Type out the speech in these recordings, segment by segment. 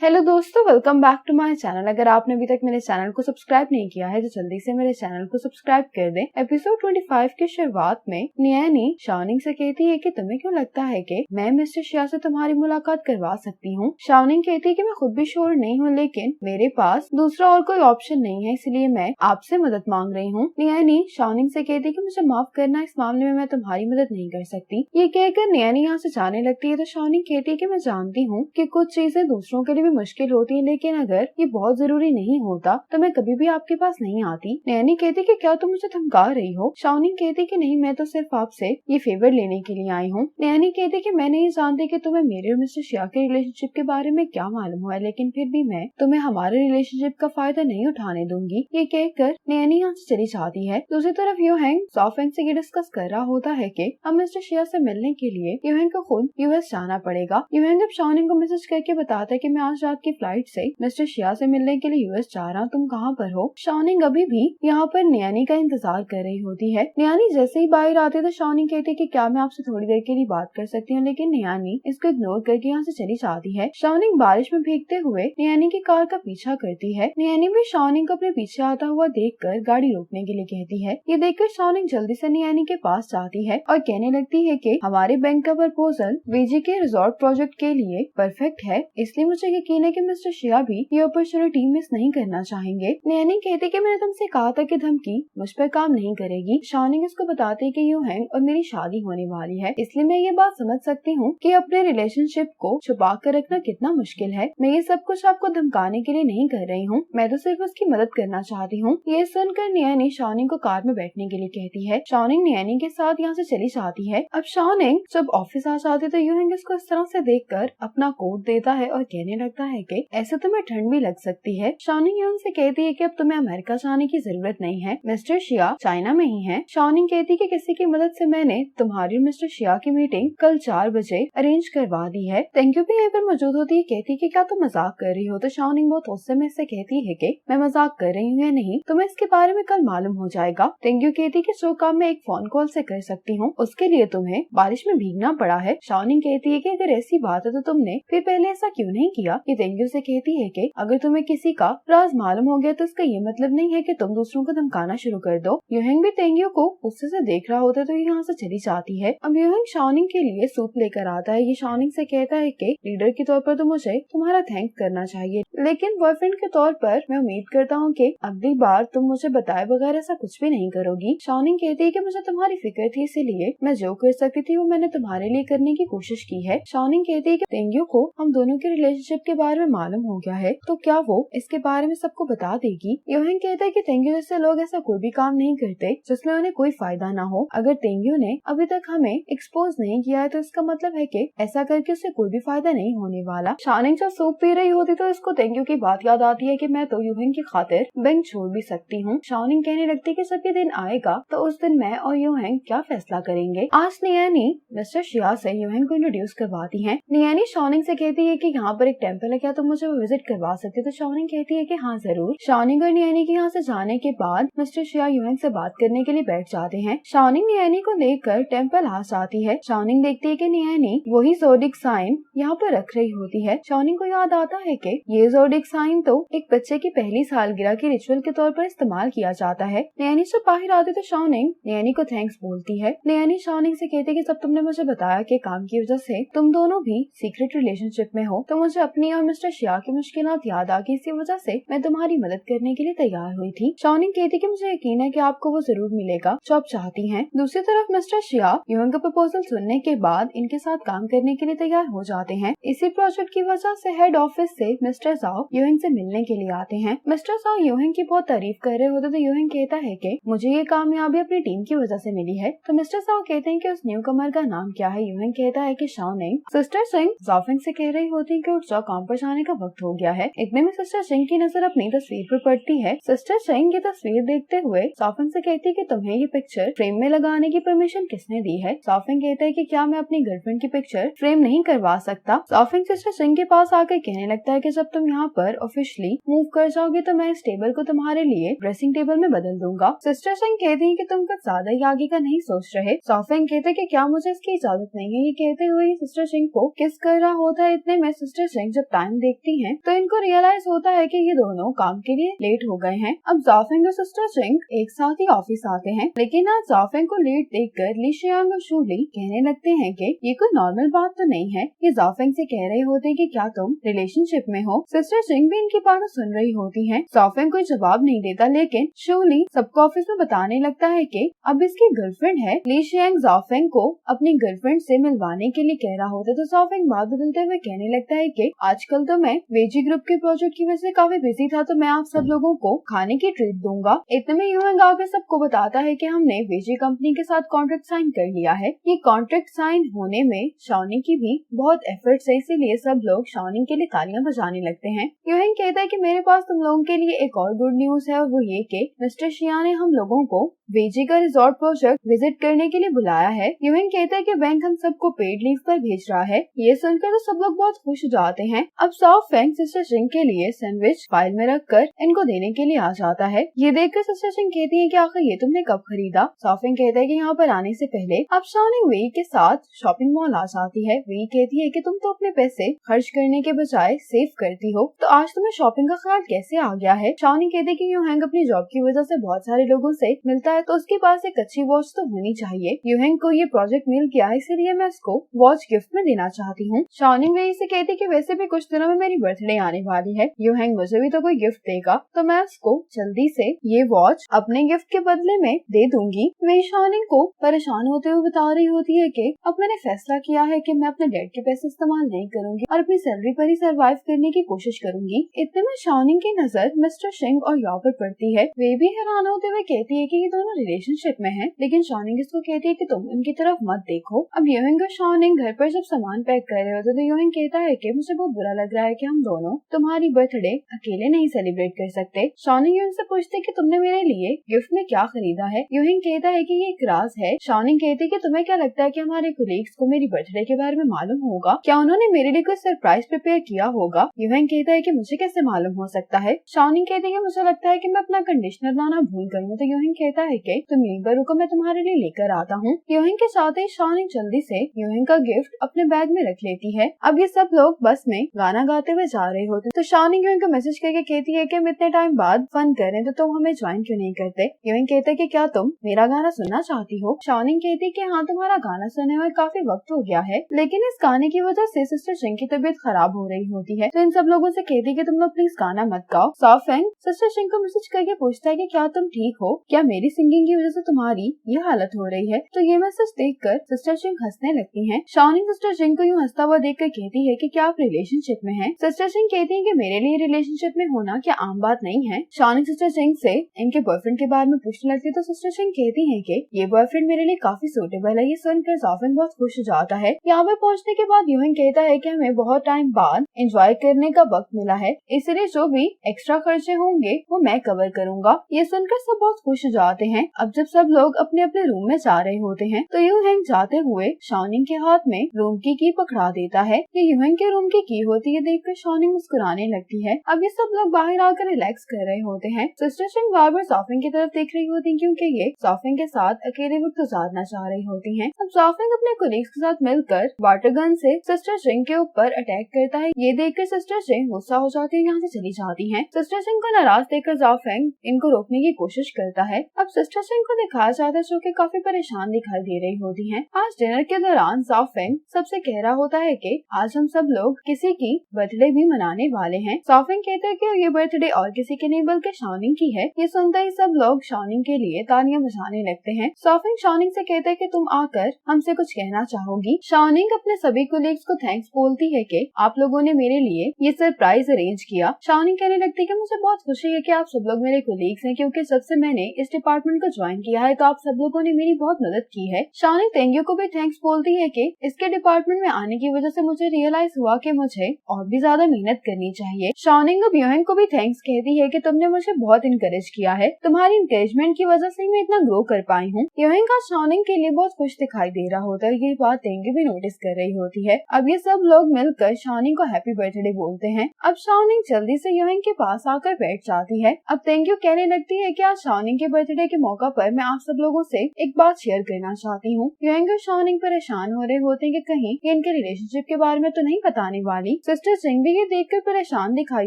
Hello दोस्तों, welcome back to my channel. अगर आपने अभी तक मेरे चैनल को सब्सक्राइब नहीं किया है तो जल्दी से मेरे चैनल को सब्सक्राइब कर दें। एपिसोड 25 की शुरुआत में नियानी शाओनिंग से कहती है कि तुम्हें क्यों लगता है कि मैं मिस्टर शिया से तुम्हारी मुलाकात करवा सकती हूँ। शाओनिंग कहती है कि मैं खुद भी श्योर नहीं हूँ, लेकिन मेरे पास दूसरा और कोई ऑप्शन नहीं है, इसलिए मैं आपसे मदद मांग रही हूँ। नियानी शाओनिंग से कहती है कि मुझे माफ करना, इस मामले में मैं तुम्हारी मदद नहीं कर सकती। ये कहकर नियानी यहाँ से जाने लगती है तो शाओनिंग कहती है कि मैं जानती हूँ कि कुछ चीजें दूसरों के लिए मुश्किल होती है, लेकिन अगर ये बहुत जरूरी नहीं होता तो मैं कभी भी आपके पास नहीं आती। नैनी कहती कि क्या तुम मुझे धमका रही हो। शाओनिंग कहती कि नहीं, मैं तो सिर्फ आपसे ये फेवर लेने के लिए आई हूँ। नैनी कहती कि मैं नहीं जानती कि तुम्हें मेरे और मिस्टर शिया के रिलेशनशिप के बारे में क्या मालूम हुआ है, लेकिन फिर भी मैं तुम्हें हमारे रिलेशनशिप का फायदा नहीं उठाने दूंगी। ये कहकर नैनी यहाँ से चली जाती है। दूसरी तरफ यूहेंग सॉफेंग से ये डिस्कस कर रहा होता है कि अब मिस्टर शिया से मिलने के लिए यूहेंग को खुद यूएस जाना पड़ेगा। यूहेंग अब शाओनिंग को मैसेज करके बताता है कि मैं आज रात की फ्लाइट से मिस्टर शिया से मिलने के लिए यूएस जा रहा हूँ, तुम कहाँ पर हो। शाओनिंग अभी भी यहाँ पर नियानी का इंतजार कर रही होती है। नियानी जैसे ही बाहर आते तो शाओनिंग कहती है कि क्या मैं आपसे थोड़ी देर के लिए बात कर सकती हूँ, लेकिन नियानी इसको इग्नोर करके यहाँ से चली जाती है। शाओनिंग बारिश में भीगते हुए नियानी की कार का पीछा करती है। नियानी भी शाओनिंग को अपने पीछे आता हुआ देखकर गाड़ी रोकने के लिए कहती है। ये देखकर शाओनिंग जल्दी से नियानी के पास जाती है और कहने लगती है कि हमारे बैंक का प्रपोजल वीजी के रिजॉर्ट प्रोजेक्ट के लिए परफेक्ट है, इसलिए मुझे यकीन है कि मिस्टर शिया भी ये अपॉर्चुनिटी मिस नहीं करना चाहेंगे। नैनी कहती कि मैंने तुमसे कहा था कि धमकी मुझ पर काम नहीं करेगी। शाओनिंग इसको बताते कि यूहेंग और मेरी शादी होने वाली है, इसलिए मैं ये बात समझ सकती हूँ कि अपने रिलेशनशिप को छुपा कर रखना कितना मुश्किल है। मैं ये सब कुछ आपको धमकाने के लिए नहीं कर रही हूँ, मैं तो सिर्फ उसकी मदद करना चाहती हूँ। ये सुनकर नैनी शाओनिंग को कार में बैठने के लिए कहती है। शाओनिंग नैनी के साथ यहाँ से चली जाती है। अब शाओनिंग जब ऑफिस आ जाती तो यूहेंग इसको इस तरह से देखकर अपना कोट देता है और कहने लगता है कि ऐसे तुम्हें ठंड भी लग सकती है। शाओनिंग यूहेंग से कहती है कि अब तुम्हें अमेरिका जाने की जरूरत नहीं है, मिस्टर शिया चाइना में ही है। शाओनिंग कहती है कि किसी की मदद से मैंने तुम्हारी और मिस्टर शिया की मीटिंग कल 4 बजे अरेंज करवा दी है। तेंग्यू भी यहाँ पर मौजूद होती है। कहती है कि क्या तुम मजाक कर रही हो। तो शाओनिंग बहुत गुस्से में इससे कहती है कि मैं मजाक कर रही हूँ या नहीं तुम्हें इसके बारे में कल मालूम हो जाएगा। तेंग्यू कहती है कि जो काम मैं एक फोन कॉल से कर सकती हूँ उसके लिए तुम्हें बारिश में भीगना पड़ा है। शाओनिंग कहती है कि अगर ऐसी बात है तो तुमने फिर पहले ऐसा क्यों नहीं किया। ये तेंग्यू से कहती है कि अगर तुम्हें किसी का राज मालूम हो गया तो इसका ये मतलब नहीं है कि तुम दूसरों को धमकाना शुरू कर दो। यूहेंग भी तेंग्यू को गुस्से से देख रहा होता है तो ये यहाँ से चली जाती है। अब यूहेंग शाओनिंग के लिए सूप लेकर आता है। ये शाओनिंग से कहता है कि लीडर के तौर पर तो मुझे तुम्हारा थैंक्स करना चाहिए, लेकिन बॉयफ्रेंड के तौर पर मैं उम्मीद करता हूँ कि अगली बार तुम मुझे बताए बगैर ऐसा कुछ भी नहीं करोगी। शाओनिंग कहती है कि मुझे तुम्हारी फिक्र थी, इसीलिए मैं जो कर सकती थी वो मैंने तुम्हारे लिए करने की कोशिश की है। शाओनिंग कहती है कि तेंग्यू को हम दोनों के रिलेशनशिप के बारे में मालूम हो गया है तो क्या वो इसके बारे में सबको बता देगी। यूहेंग कहता है कि तेंग्यू जैसे लोग ऐसा कोई भी काम नहीं करते जिसमें उन्हें कोई फायदा ना हो। अगर तेंग्यू ने अभी तक हमें एक्सपोज नहीं किया है तो इसका मतलब है कि ऐसा करके उससे कोई भी फायदा नहीं होने वाला। शाओनिंग जब सूप पी रही होती तो इसको तेंग्यू की बात याद आती है कि मैं तो यूहेंग की खातिर बैंक छोड़ भी सकती हूँ। शाओनिंग कहने लगती है कि जब ये दिन आएगा तो उस दिन मैं और यूहेंग क्या फैसला करेंगे। आज नियानी मिस्टर शिया से यूहेंग को इंट्रोड्यूस करवाती है। नियानी शाओनिंग से कहती है कि यहाँ पर एक टेम्पल है, क्या तुम मुझे विजिट करवा सकती है। तो शाओनिंग कहती है कि हाँ जरूर। शाओनिंग और नियानी के यहाँ से जाने के बाद मिस्टर शिया यूहेंग से बात करने के लिए बैठ जाते हैं। शाओनिंग नियानी को लेकर टेम्पल आ जाती है। शाओनिंग देखती है कि नियानी वही ज़ोडिक साइन यहाँ पर रख रही होती है। शाओनिंग को याद आता है कि ये ज़ोडिक साइन तो एक बच्चे की पहली सालगिरह के रिचुअल के तौर पर इस्तेमाल किया जाता है। नियानी से बाहर आते तो शाओनिंग नियानी को थैंक्स बोलती है। नियानी शाओनिंग से कहती है कि जब तुमने मुझे बताया कि काम की वजह से तुम दोनों भी सीक्रेट रिलेशनशिप में हो तो मुझे अपनी और मिस्टर शिया की मुश्किलात याद आ गई, इसी वजह से मैं तुम्हारी मदद करने के लिए तैयार हुई थी। शाओनिंग कहती है कि मुझे यकीन है कि आपको वो जरूर मिलेगा जो आप चाहती हैं। दूसरी तरफ मिस्टर शिया यूहेंग का प्रपोजल सुनने के बाद इनके साथ काम करने के लिए तैयार हो जाते हैं। इसी प्रोजेक्ट की वजह से हेड ऑफिस से मिस्टर जाओ यूहेंग से मिलने के लिए आते हैं। मिस्टर जाओ यूहेंग की बहुत तारीफ कर रहे होते तो यूहेंग कहता है कि मुझे ये कामयाबी अपनी टीम की वजह से मिली है। तो मिस्टर जाओ कहते हैं कि उस न्यू कमर का नाम क्या है। यूहेंग कहता है कि शाओनिंग। सिस्टर सिंह जाफिंग से कह रही होती है कि उठ जाओ, काम पर जाने का वक्त हो गया है। इतने में सिस्टर सिंह की नजर अपनी तस्वीर पर पड़ती है। सिस्टर सिंह की तस्वीर देखते हुए जाफिंग से कहती है कि तुम्हें ये पिक्चर फ्रेम में लगाने की परमिशन किसने दी है। जाफिंग कहता है कि क्या मैं अपनी गर्लफ्रेंड की पिक्चर फ्रेम नहीं करवा सकता। जाफिंग सिस्टर सिंह के पास आकर कहने लगता है कि जब तुम यहाँ पर ऑफिशियली मूव कर जाओगे तो मैं इस टेबल को तुम्हारे लिए ड्रेसिंग टेबल में बदल दूंगा। सिस्टर सिंह कहती है कि तुम कुछ ज्यादा ही आगे का नहीं सोच रहे। जाफिंग कहते हैं कि क्या मुझे इसकी इजाजत नहीं है। ये कहते हुए सिस्टर सिंह को किस कर रहा होता है। इतने में सिस्टर सिंह जब टाइम देखती हैं तो इनको रियलाइज होता है कि ये दोनों काम के लिए लेट हो गए हैं। अब जाफेंग और सिस्टर चिंग एक साथ ही ऑफिस आते हैं, लेकिन आज जाफेंग को लेट देखकर ली शियांग और शूली कहने लगते हैं कि ये कोई नॉर्मल बात तो नहीं है। ये जाफेंग से कह रहे होते हैं कि क्या तुम रिलेशनशिप में हो। सिस्टर चिंग भी इनकी बात सुन रही होती है। जाफेंग कोई जवाब नहीं देता, लेकिन शूली सबको ऑफिस में बताने लगता है कि अब इसकी गर्लफ्रेंड है। ली शियांग जाफेंग को अपनी गर्लफ्रेंड से मिलवाने के लिए कह रहा होता है, तो जाफेंग बात बदलते हुए कहने लगता है कि आजकल तो मैं वेजी ग्रुप के प्रोजेक्ट की वजह से काफी बिजी था, तो मैं आप सब लोगों को खाने की ट्रीट दूंगा। इतने में यूएंग आके सबको बताता है कि हमने वेजी कंपनी के साथ कॉन्ट्रैक्ट साइन कर लिया है। ये कॉन्ट्रैक्ट साइन होने में शाओनिंग की भी बहुत एफर्ट्स है, इसीलिए सब लोग शाओनिंग के लिए तालियां बजाने लगते हैं। यूएंग कहता है कि मेरे पास तुम लोगों के लिए एक और गुड न्यूज है, और वो ये कि मिस्टर शिया ने हम लोगों को वेजी का रिजॉर्ट प्रोजेक्ट विजिट करने के लिए बुलाया है। यूएंग कहता है कि बैंक हम सबको पेड लीव पर भेज रहा है। ये सुनकर तो सब लोग बहुत खुश हो जाते हैं। अब जाफेंग सिस्टर चिंग के लिए सैंडविच फाइल में रखकर इनको देने के लिए आ जाता है। ये देखकर सिस्टर चिंग कहती है कि आखिर ये तुमने कब खरीदा। जाफेंग कहता है कि यहाँ पर आने से पहले अब शाओनिंग वेई के साथ शॉपिंग मॉल आ जाती है। वेई कहती है कि तुम तो अपने पैसे खर्च करने के बजाय सेव करती हो, तो आज तुम्हें शॉपिंग का ख्याल कैसे आ गया है। शाओनिंग कहती है कि यूहेंग अपनी जॉब की वजह से बहुत सारे लोगों से मिलता है, तो उसके पास एक अच्छी वॉच तो होनी चाहिए। यूहेंग को ये प्रोजेक्ट मिल गया है, इसीलिए मैं उसको वॉच गिफ्ट में देना चाहती हूँ। शाओनिंग वेई से कहती है कि वैसे भी कुछ दिनों में मेरी बर्थडे आने वाली है, यूहेंग मुझे भी तो कोई गिफ्ट देगा, तो मैं उसको जल्दी से ये वॉच अपने गिफ्ट के बदले में दे दूंगी। वेई शाओनिंग को परेशान होते हुए बता रही होती है कि अब मैंने फैसला किया है कि मैं अपने डैड के पैसे इस्तेमाल नहीं करूंगी और अपनी सैलरी पर ही सरवाइव करने की कोशिश करूंगी। इतने में शाओनिंग की नजर मिस्टर शिंग और याओ पर पड़ती है। वे भी हैरान होते हुए कहती है कि ये दोनों रिलेशनशिप में हैं, लेकिन शाओनिंग इसको कहती है कि तुम उनकी तरफ मत देखो। अब यूहिंग और शाओनिंग घर पर जब सामान पैक कर रहे होते तो यूहिंग कहता है कि मुझे बहुत बुरा लग रहा है कि हम दोनों तुम्हारी बर्थडे अकेले नहीं सेलिब्रेट कर सकते। शाओनिंग यूहिंग से पूछती है कि तुमने मेरे लिए गिफ्ट में क्या खरीदा है। यूहिंग कहता है कि ये एक राज है। शाओनिंग कहती है कि तुम्हें क्या लगता है कि हमारे कोलीग्स को मेरी बर्थडे के बारे में मालूम होगा? क्या उन्होंने मेरे लिए कोई सरप्राइज प्रिपेयर किया होगा? यूहिंग कहता है कि मुझे कैसे मालूम हो सकता है। शाओनिंग कहती है कि मुझे लगता है कि मैं अपना कंडीशनर लाना भूल गई हूँ। तो यूहिंग कहता है कि तुम यहीं पर रुको, मैं तुम्हारे लिए लेकर आता हूँ। यूहिंग के साथ ही शाओनिंग जल्दी से यूहिंग का गिफ्ट अपने बैग में रख लेती है। अब ये सब लोग बस में गाना गाते हुए जा रहे होते, तो शाओनिंग यूहिंग को मैसेज करके कहती है कि हम इतने टाइम बाद फन कर रहे हैं, तो तुम हमें ज्वाइन क्यों नहीं करते। यूहिंग कहता है कि क्या तुम मेरा गाना सुनना चाहती हो। शाओनिंग कहती है कि हाँ, तुम्हारा गाना सुने हुए काफी वक्त हो गया है, लेकिन इस गाने की वजह से सिस्टर चिंग की तबीयत खराब हो रही होती है, तो इन सब लोगों से कहती है कि तुम लोग प्लीज गाना मत गाओ। जाफेंग सिस्टर चिंग को मैसेज करके पूछता है कि क्या तुम ठीक हो, क्या मेरी सिंगिंग की वजह से तुम्हारी ये हालत हो रही है। तो ये मैसेज देखकर सिस्टर चिंग हंसने लगती है। शाओनिंग सिस्टर चिंग को यूँ हंसता हुआ देखकर कहती है कि क्या आप रिलेशनशिप में हैं। सिस्टर चिंग कहती है कि मेरे लिए रिलेशनशिप में होना क्या आम बात नहीं है। शाओनिंग सिस्टर चिंग से इनके बॉयफ्रेंड के बारे में पूछने लगती है, तो सिस्टर चिंग कहती है कि ये बॉयफ्रेंड मेरे लिए काफी सूटेबल है। ये सुनकर जाफेंग बहुत खुश हो जाता है। यहाँ पर पहुँचने के बाद यूहिंग कहता है कि हमें बहुत टाइम बाद एंजॉय करने का वक्त मिला है, इसलिए जो भी एक्स्ट्रा खर्चे होंगे वो मैं कवर करूंगा। ये सुनकर सब बहुत खुश हो जाते हैं। अब जब सब लोग अपने अपने रूम में जा रहे होते हैं, तो यूहिंग जाते हुए शाओनिंग के हाथ में रूम की पकड़ा देता है। ये यूहिंग के रूम की होती है देखकर शाओनिंग मुस्कुराने लगती है। अब ये सब लोग बाहर आकर रिलैक्स कर रहे होते हैं। सिस्टर चिंग बार बार जाफेंग की तरफ देख रही होती है, क्योंकि ये जाफेंग के साथ अकेले वक्त गुजारना चाह रही होती हैं। अब जाफेंग अपने कोलीग्स के साथ मिलकर वाटर गन से सिस्टर चिंग के ऊपर अटैक करता है। ये देखकर सिस्टर चिंग गुस्सा हो जाती है, यहाँ से चली जाती हैं। सिस्टर चिंग को नाराज देखकर जाफेंग इनको रोकने की कोशिश करता है। अब सिस्टर चिंग को दिखाया जाता है जो कि काफी परेशान दिखाई दे रही होती हैं। आज डिनर के दौरान जाफेंग सबसे कह रहा होता है कि आज हम सब लोग किसी की बर्थडे भी मनाने वाले हैं। जाफेंग कहता है कि ये बर्थडे और किसी की नहीं बल्कि शाओनिंग की है। ये सुनते ही सब लोग शाओनिंग के लिए तालियां बजाने लगते हैं। जाफेंग शाओनिंग से कहता है कि तुम आकर हमसे कुछ कहना चाहोगी। शाओनिंग अपने सभी कोलीग्स को थैंक्स बोलती है कि आप लोगों ने मेरे लिए ये सरप्राइज अरेंज किया। शाओनिंग कहने लगती है कि मुझे बहुत खुशी है कि आप सब लोग मेरे कोलीग्स हैं, क्योंकि जब से मैंने इस डिपार्टमेंट को ज्वाइन किया है तो आप सब लोगों ने मेरी बहुत मदद की है। शाओनिंग तेंग्यू को भी थैंक्स बोलती है कि इसके डिपार्टमेंट में आने की वजह से मुझे रियलाइज हुआ कि मुझे और भी ज्यादा मेहनत करनी चाहिए। शाओनिंग अब यूहिंग को भी थैंक्स कहती है कि तुमने मुझे बहुत इनकरेज किया है, तुम्हारी इंकरेजमेंट की वजह से मैं इतना ग्रो कर पाई हूँ। यूहिंग का शाओनिंग के लिए बहुत खुश दिखाई दे रहा होता है। ये बात तेंग्यू भी नोटिस कर रही होती है। अब ये सब लोग मिलकर शाओनिंग को हैप्पी बर्थडे बोलते हैं। अब शाओनिंग जल्दी से यूहिंग के पास आकर बैठ जाती है। अब तेंग्यू कहने लगती है कि आज शाओनिंग के बर्थडे के मौका पर मैं आप सब लोगों से एक बात शेयर करना चाहती हूँ। युएंग और शाओनिंग परेशान हो रहे होते हैं कि कहीं ये इनके रिलेशनशिप के बारे में तो नहीं बताने वाली। सिस्टर जिंग भी ये देखकर परेशान दिखाई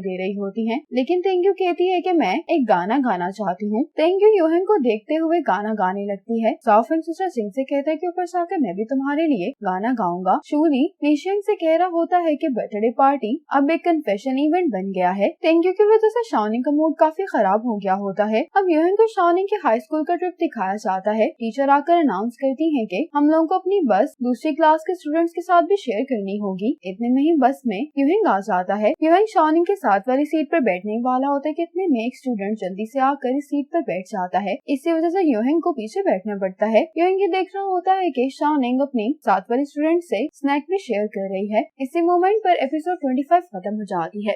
दे रही होती है, लेकिन तेंग्यू कहती है कि मैं एक गाना गाना चाहती हूँ। तेंग्यू युएंग को देखते हुए गाना गाने लगती है। साओफिंग सिस्टर जिंग से कहता है कि ऊपर से आकर मैं भी तुम्हारे लिए गाना गाऊंगा। शूली निशिंग से कह रहा होता है कि बर्थडे पार्टी अब एक कन्फेशन इवेंट बन गया है। तेंग्यू की वजह से शाओनिंग का मूड काफी खराब हो गया होता है। अब युएंग को शाओनिंग के हाई स्कूल का ट्रिप दिखाया जाता है। टीचर आकर अनाउंस करती है कि हम लोगों को अपनी बस दूसरी क्लास के स्टूडेंट्स के साथ भी शेयर करनी होगी। इतने में ही बस में युएंग आ जाता है। युएंग शाओनिंग के साथ वाली सीट पर बैठने वाला होता है कि इतने में एक स्टूडेंट जल्दी से आकर इस सीट पर बैठ जाता है। इसी वजह से युएंग को पीछे बैठना पड़ता है। युएंग ये देख रहा होता है कि शाओनिंग अपनी साथ वाली स्टूडेंट से स्नैक भी शेयर कर रही है। इसी मोमेंट पर एपिसोड 25 खत्म हो जाती है।